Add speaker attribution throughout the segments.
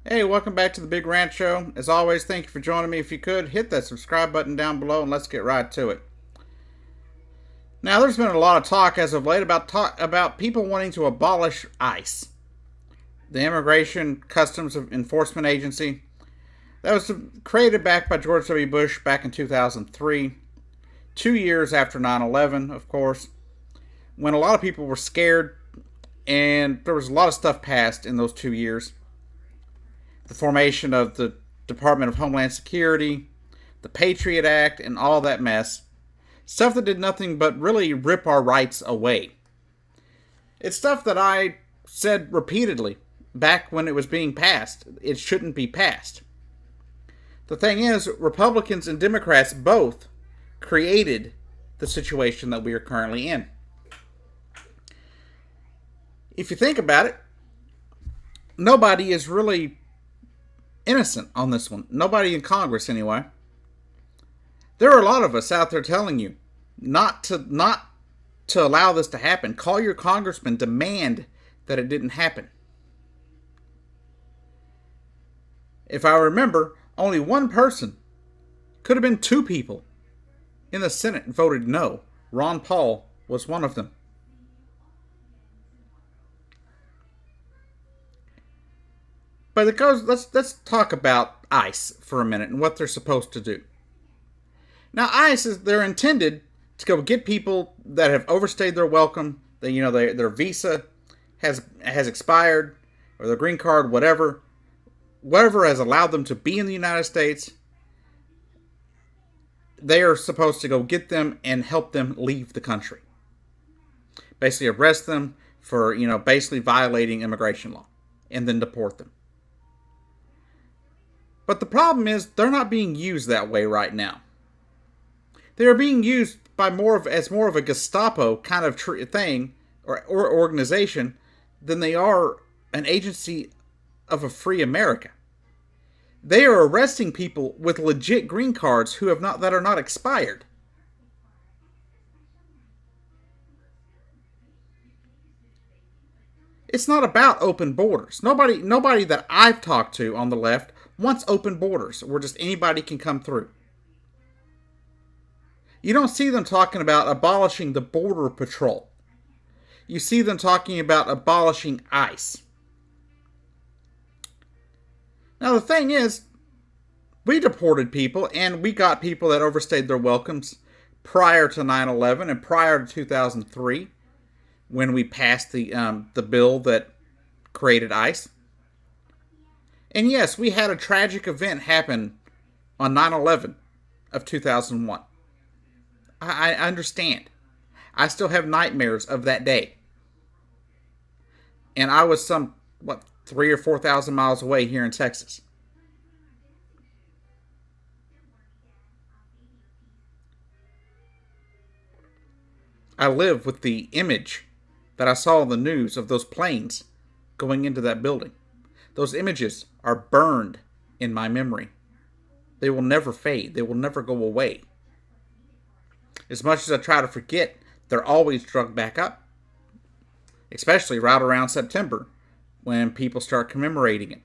Speaker 1: Hey, welcome back to the Big Rant Show. As always, thank you for joining me. If you could, hit that subscribe button down below and let's get right to it. Now, there's been a lot of talk as of late about people wanting to abolish ICE, the Immigration Customs Enforcement Agency. That was created back by George W. Bush back in 2003, 2 years after 9/11, of course, when a lot of people were scared and there was a lot of stuff passed in those 2 years. The formation of the Department of Homeland Security, the Patriot Act, and all that mess. Stuff that did nothing but really rip our rights away. It's stuff that I said repeatedly back when it was being passed. It shouldn't be passed. The thing is, Republicans and Democrats both created the situation that we are currently in. If you think about it, nobody is really innocent on this one. Nobody in Congress, anyway. There are a lot of us out there telling you not to allow this to happen. Call your congressman, demand that it didn't happen. If I remember, only one person, could have been two people, in the Senate voted no. Ron Paul was one of them. But it goes. Let's talk about ICE for a minute and what they're supposed to do. Now, ICE they're intended to go get people that have overstayed their welcome. Their visa has expired, or their green card, whatever has allowed them to be in the United States. They are supposed to go get them and help them leave the country. Basically, arrest them for basically violating immigration law, and then deport them. But the problem is they're not being used that way right now. They are being used as more of a Gestapo kind of thing or organization than they are an agency of a free America. They are arresting people with legit green cards that are not expired. It's not about open borders. Nobody that I've talked to on the left wants open borders where just anybody can come through. You don't see them talking about abolishing the Border Patrol. You see them talking about abolishing ICE. Now, the thing is, we deported people and we got people that overstayed their welcomes prior to 9/11 and prior to 2003 when we passed the bill that created ICE. And yes, we had a tragic event happen on 9/11 of 2001. I understand. I still have nightmares of that day. And I was 3 or 4,000 miles away here in Texas. I live with the image that I saw in the news of those planes going into that building. Those images are burned in my memory. They will never fade. They will never go away. As much as I try to forget, they're always drugged back up. Especially right around September when people start commemorating it.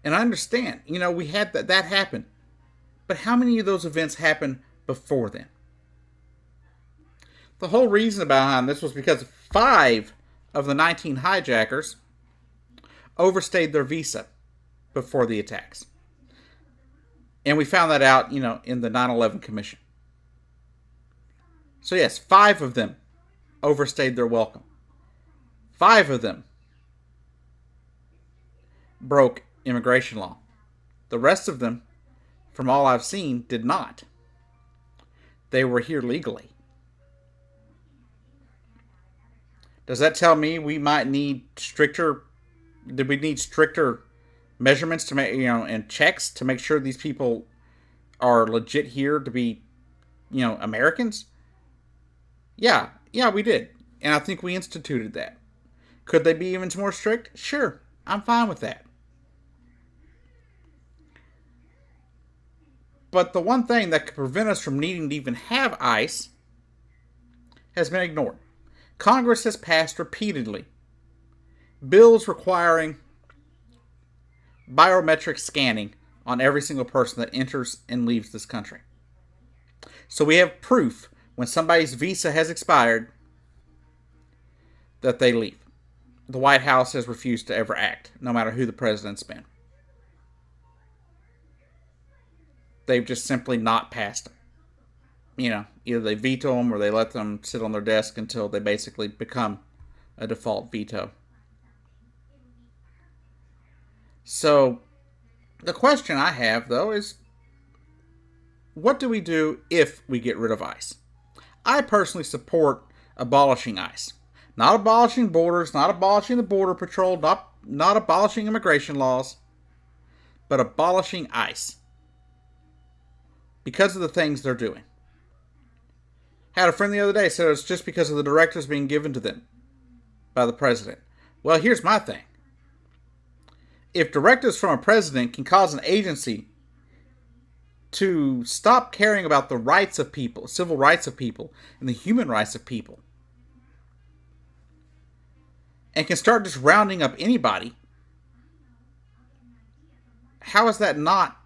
Speaker 1: And I understand, we had that happen. But how many of those events happened before then? The whole reason behind this was because 5 of the 19 hijackers overstayed their visa before the attacks. And we found that out, in the 9/11 Commission. So yes, 5 of them overstayed their welcome. 5 of them broke immigration law. The rest of them, from all I've seen, did not. They were here legally. Does that tell me we might need stricter? Did we need stricter measurements to make and checks to make sure these people are legit here to be Americans? Yeah, we did, and I think we instituted that. Could they be even more strict? Sure, I'm fine with that. But the one thing that could prevent us from needing to even have ICE has been ignored. Congress has passed repeatedly bills requiring biometric scanning on every single person that enters and leaves this country. So we have proof when somebody's visa has expired that they leave. The White House has refused to ever act, no matter who the president's been. They've just simply not passed them. Either they veto them or they let them sit on their desk until they basically become a default veto. So, the question I have, though, is what do we do if we get rid of ICE? I personally support abolishing ICE. Not abolishing borders, not abolishing the Border Patrol, not abolishing immigration laws, but abolishing ICE. Because of the things they're doing. Had a friend the other day said it's just because of the directives being given to them by the president. Well, here's my thing. If directives from a president can cause an agency to stop caring about the rights of people, civil rights of people, and the human rights of people, and can start just rounding up anybody, how is that not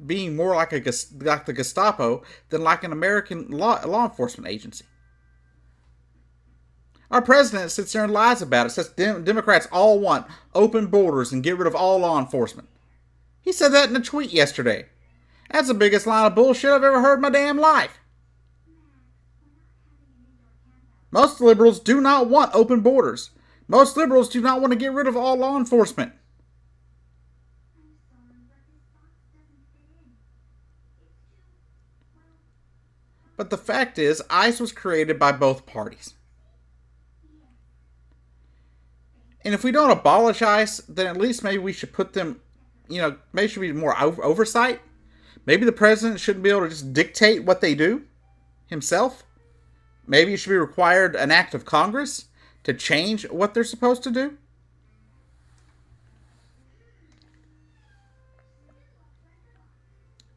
Speaker 1: being more like the Gestapo than like an American law enforcement agency? Our president sits there and lies about it. Says Democrats all want open borders and get rid of all law enforcement. He said that in a tweet yesterday. That's the biggest line of bullshit I've ever heard in my damn life. Most liberals do not want open borders. Most liberals do not want to get rid of all law enforcement. But the fact is, ICE was created by both parties. And if we don't abolish ICE, then at least maybe we should put them, maybe there should be more oversight. Maybe the president shouldn't be able to just dictate what they do himself. Maybe it should be required an act of Congress to change what they're supposed to do.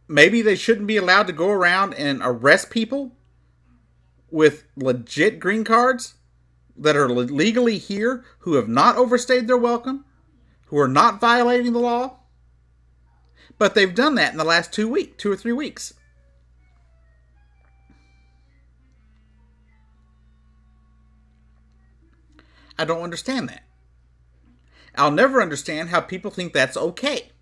Speaker 1: Maybe they shouldn't be allowed to go around and arrest people with legit green cards that are legally here, who have not overstayed their welcome, who are not violating the law. But they've done that in the last 2 or 3 weeks. I don't understand that. I'll never understand how people think that's okay.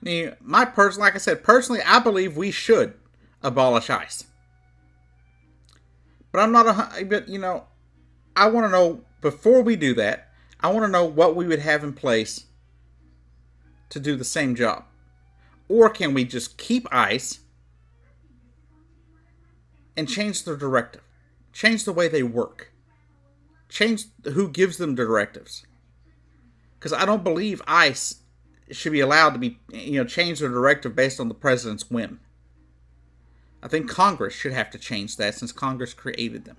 Speaker 1: Like I said, personally, I believe we should abolish ICE. But I want to know, before we do that, I want to know what we would have in place to do the same job. Or can we just keep ICE and change their directive? Change the way they work. Change who gives them directives. Because I don't believe ICE should be allowed to be, change their directive based on the president's whim. I think Congress should have to change that since Congress created them.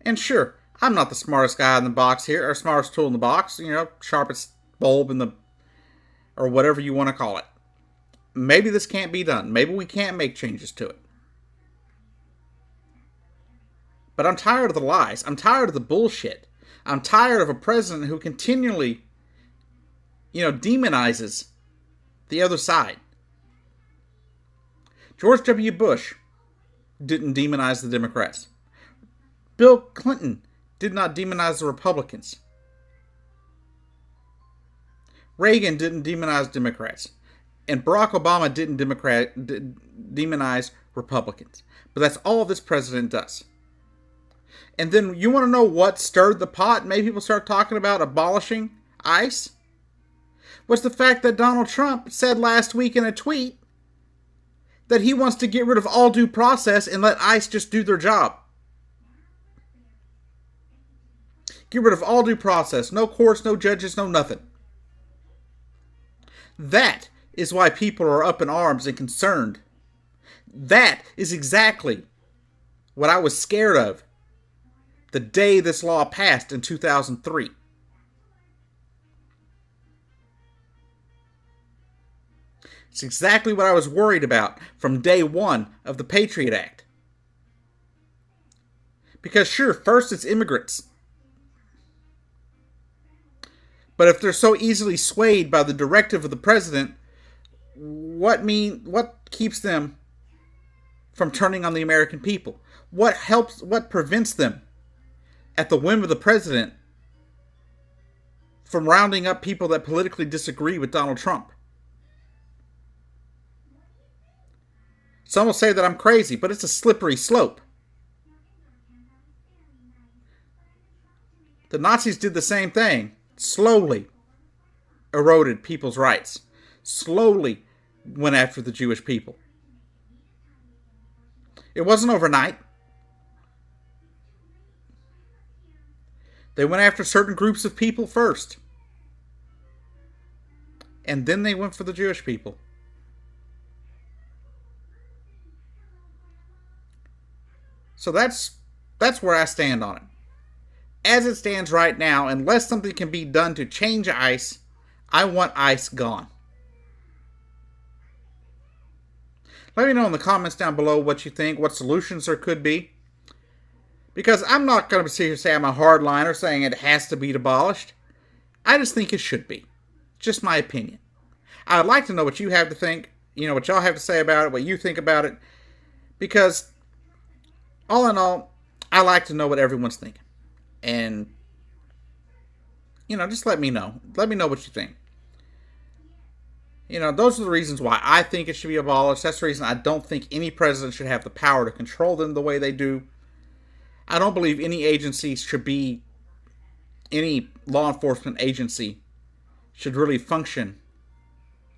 Speaker 1: And sure, I'm not the smartest guy in the box here, or smartest tool in the box, sharpest bulb in the, or whatever you want to call it. Maybe this can't be done. Maybe we can't make changes to it. But I'm tired of the lies. I'm tired of the bullshit. I'm tired of a president who continually, demonizes the other side. George W. Bush didn't demonize the Democrats. Bill Clinton did not demonize the Republicans. Reagan didn't demonize Democrats. And Barack Obama didn't demonize Republicans. But that's all this president does. And then you want to know what stirred the pot and made people start talking about abolishing ICE? Was the fact that Donald Trump said last week in a tweet that he wants to get rid of all due process and let ICE just do their job. Get rid of all due process. No courts, no judges, no nothing. That is why people are up in arms and concerned. That is exactly what I was scared of the day this law passed in 2003. It's exactly what I was worried about from day one of the Patriot Act. Because sure, first it's immigrants. But if they're so easily swayed by the directive of the president, what keeps them from turning on the American people? What prevents them at the whim of the president from rounding up people that politically disagree with Donald Trump? Some will say that I'm crazy, but it's a slippery slope. The Nazis did the same thing. Slowly eroded people's rights. Slowly went after the Jewish people. It wasn't overnight. They went after certain groups of people first. And then they went for the Jewish people. So that's where I stand on it. As it stands right now, unless something can be done to change ICE, I want ICE gone. Let me know in the comments down below what you think, what solutions there could be. Because I'm not going to sit here and say I'm a hardliner saying it has to be abolished. I just think it should be. Just my opinion. I'd like to know what you have to think, what y'all have to say about it, what you think about it. Because, all in all, I like to know what everyone's thinking. And, just let me know. Let me know what you think. Those are the reasons why I think it should be abolished. That's the reason I don't think any president should have the power to control them the way they do. I don't believe any law enforcement agency should really function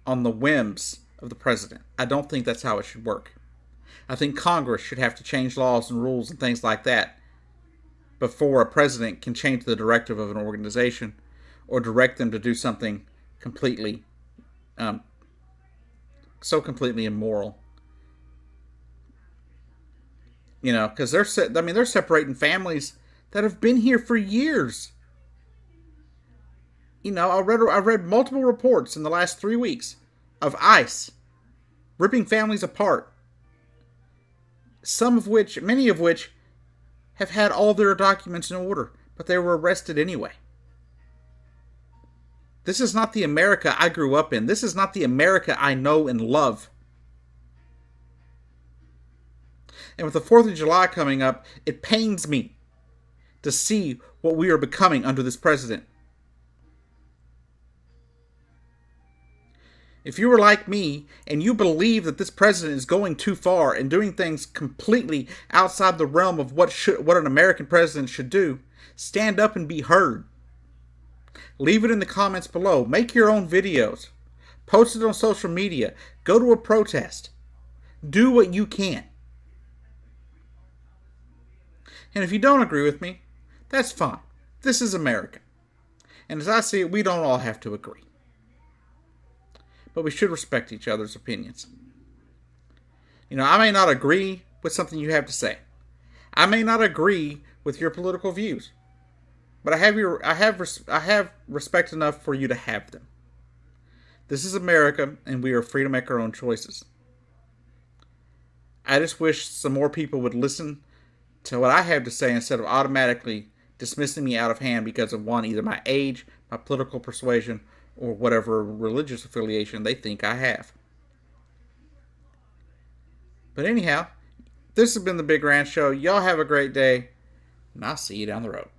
Speaker 1: on the whims of the president. I don't think that's how it should work. I think Congress should have to change laws and rules and things like that before a president can change the directive of an organization or direct them to do something completely completely immoral. Because they're separating families that have been here for years. I read multiple reports in the last 3 weeks of ICE ripping families apart. Many of which have had all their documents in order, but they were arrested anyway. This is not the America I grew up in. This is not the America I know and love. And with the 4th of July coming up, it pains me to see what we are becoming under this president. If you were like me and you believe that this president is going too far and doing things completely outside the realm of what an American president should do, stand up and be heard. Leave it in the comments below. Make your own videos. Post it on social media. Go to a protest. Do what you can. And if you don't agree with me, that's fine. This is America. And as I see it, we don't all have to agree. But we should respect each other's opinions. I may not agree with something you have to say. I may not agree with your political views. But I have respect enough for you to have them. This is America, and we are free to make our own choices. I just wish some more people would listen to what I have to say instead of automatically dismissing me out of hand because of either my age, my political persuasion, or whatever religious affiliation they think I have. But anyhow, this has been the Big Ranch Show. Y'all have a great day, and I'll see you down the road.